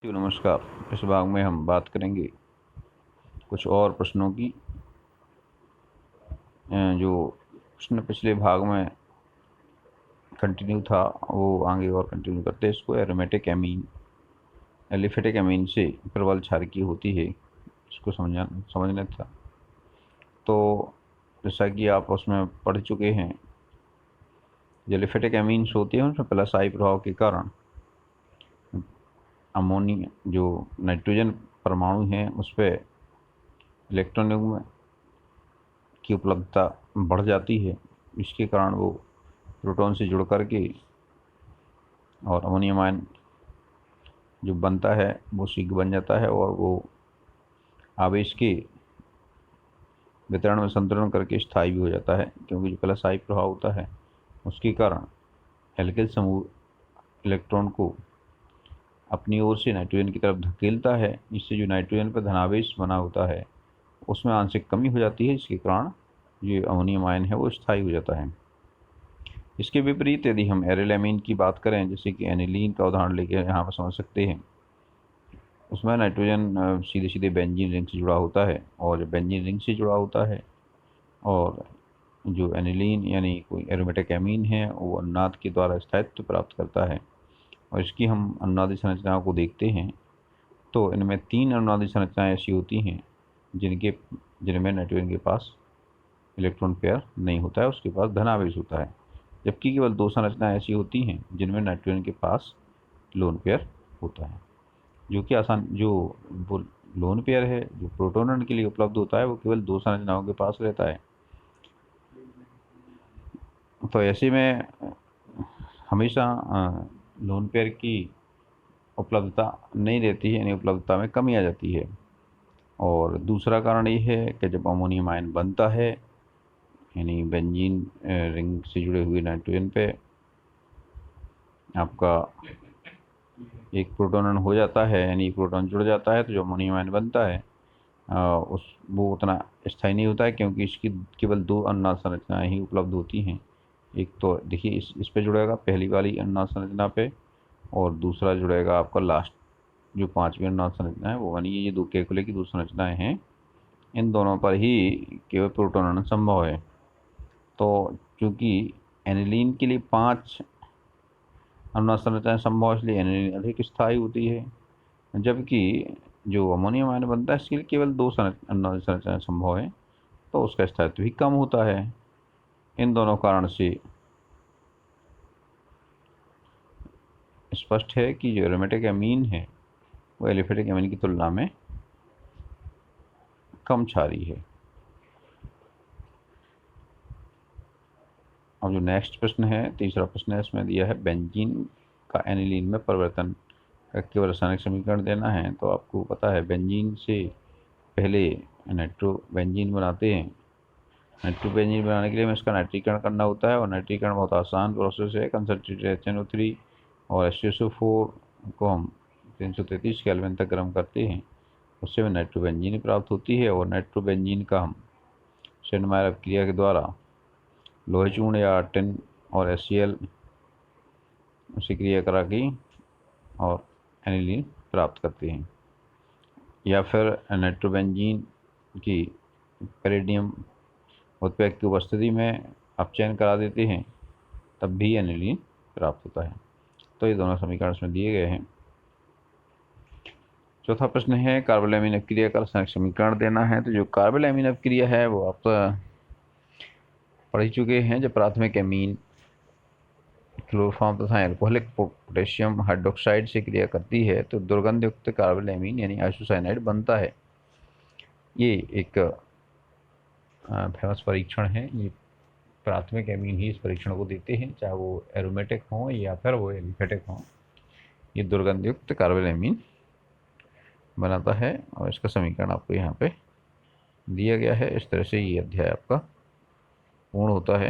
जी नमस्कार। इस भाग में हम बात करेंगे कुछ और प्रश्नों की। जो प्रश्न पिछले भाग में कंटिन्यू था वो आगे और कंटिन्यू करते हैं इसको। एरोमेटिक एमीन एलिफेटिक एमीन से प्रबल क्षारकीय होती है, इसको समझना था। तो जैसा कि आप उसमें पढ़ चुके हैं, जो एलिफेटिक एमीन्स होती हैं उसमें प्लस आई प्रभाव के कारण अमोनिया जो नाइट्रोजन परमाणु हैं उस पर इलेक्ट्रॉन युग्म की उपलब्धता बढ़ जाती है। इसके कारण वो प्रोटॉन से जुड़ करके और अमोनियम आयन जो बनता है वो सिग बन जाता है और वो आवेश के वितरण में संतुलन करके स्थायी भी हो जाता है, क्योंकि जो प्लस आई प्रभाव होता है उसके कारण एल्किल समूह इलेक्ट्रॉन को अपनी ओर से नाइट्रोजन की तरफ धकेलता है, जिससे जो नाइट्रोजन पर धनावेश बना होता है उसमें आंशिक कमी हो जाती है। इसके कारण जो अमोनियम आयन है वो स्थायी हो जाता है। इसके विपरीत यदि हम एरिल एमीन की बात करें, जैसे कि एनिलीन का उदाहरण लेके यहाँ पर समझ सकते हैं, उसमें नाइट्रोजन सीधे सीधे बेंजीन रिंग से जुड़ा होता है, और जब बेंजीन रिंग से जुड़ा होता है और जो एनिलीन यानी कोई एरोमेटिक एमीन है वो अनुनाद के द्वारा स्थायित्व प्राप्त करता है। और इसकी हम अनुनादी संरचनाओं को देखते हैं तो इनमें 3 अनुनादी संरचनाएं ऐसी होती हैं जिनमें नाइट्रोजन के पास इलेक्ट्रॉन पेयर नहीं होता है, उसके पास धनावेश होता है। जबकि केवल 2 संरचनाएं ऐसी होती हैं जिनमें नाइट्रोजन के पास लोन पेयर होता है। जो कि जो वो लोन पेयर है जो प्रोटॉन के लिए उपलब्ध होता है वो केवल 2 संरचनाओं के पास रहता है। तो ऐसे में हमेशा लोन पेयर की उपलब्धता नहीं रहती है, यानी उपलब्धता में कमी आ जाती है। और दूसरा कारण ये है कि जब अमोनियम आयन बनता है, यानी बेंजीन रिंग से जुड़े हुए नाइट्रोजन पे आपका एक प्रोटॉन हो जाता है, यानी प्रोटॉन जुड़ जाता है, तो जो अमोनियम आयन बनता है उस वो उतना स्थायी नहीं होता है, क्योंकि इसकी केवल 2 अनुनाद संरचनाएं ही उपलब्ध होती हैं। एक तो देखिए इस पे जुड़ेगा पहली वाली अनुनाद संरचना पे, और दूसरा जुड़ेगा आपका लास्ट जो 5वीं अनुनाद संरचना है वो, यानी ये 2 केकुले की 2 संरचनाएं हैं, इन दोनों पर ही केवल प्रोटॉन संभव है। तो चूँकि एनिलीन के लिए 5 अनुनाद संरचनाएं संभव है, इसलिए एनिलीन अधिक स्थायी होती है, जबकि जो अमोनियम आयन बनता है इसके लिए केवल 2 अनुनादी संरचनाएं संभव है, तो उसका स्थायित्व भी कम होता है। इन दोनों कारण से स्पष्ट है कि जो एरोमेटिक एमीन है वो एलिफेटिक एमीन की तुलना में कम क्षारीय है। अब जो नेक्स्ट प्रश्न है, तीसरा प्रश्न है, इसमें दिया है बेंजीन का एनिलीन में परिवर्तन का केवल रासायनिक समीकरण देना है। तो आपको पता है बेंजीन से पहले नाइट्रोबेंजीन बनाते हैं। नाइट्रोबेंजीन बनाने के लिए हमें इसका नाइट्रीकरण करना होता है, और नाइट्रीकरण बहुत आसान प्रोसेस है। कंसनट्रेटेड HNO3 और H2SO4 को हम 333 केल्विन तक गर्म करते हैं, उससे हमें नाइट्रोबेंजीन प्राप्त होती है। और नाइट्रोबेंजीन का हम शेडमायर अपक्रिया के द्वारा लोहे चूर्ण या टिन और HCl से क्रिया करा के और एनिलीन प्राप्त करते हैं, या फिर नाइट्रोबेंजीन की पैरेडियम उत्प्रेरक की उपस्थिति में अपचयन करा देते हैं, तब भी एनिलीन प्राप्त होता है। तो ये दोनों समीकरण इसमें दिए गए हैं। चौथा प्रश्न है कार्बोलैमिन अपक्रिया का रासायनिक समीकरण देना है। तो जो कार्बोलैमिन अपक्रिया है वो आप पढ़ ही चुके हैं। जब प्राथमिक एमीन क्लोरोफॉर्म तथा एल्कोहलिक पोटेशियम हाइड्रोक्साइड से क्रिया करती है तो दुर्गंध युक्त कार्बोलैमिन यानी आइसोसाइनाइड बनता है। ये एक फेमस परीक्षण है। ये प्राथमिक एमीन ही इस परीक्षण को देते हैं, चाहे वो एरोमेटिक हों या फिर वो एलिफेटिक हों, ये दुर्गंध युक्त कार्बोलैमिन बनाता है। और इसका समीकरण आपको यहाँ पे दिया गया है। इस तरह से ये अध्याय आपका पूर्ण होता है।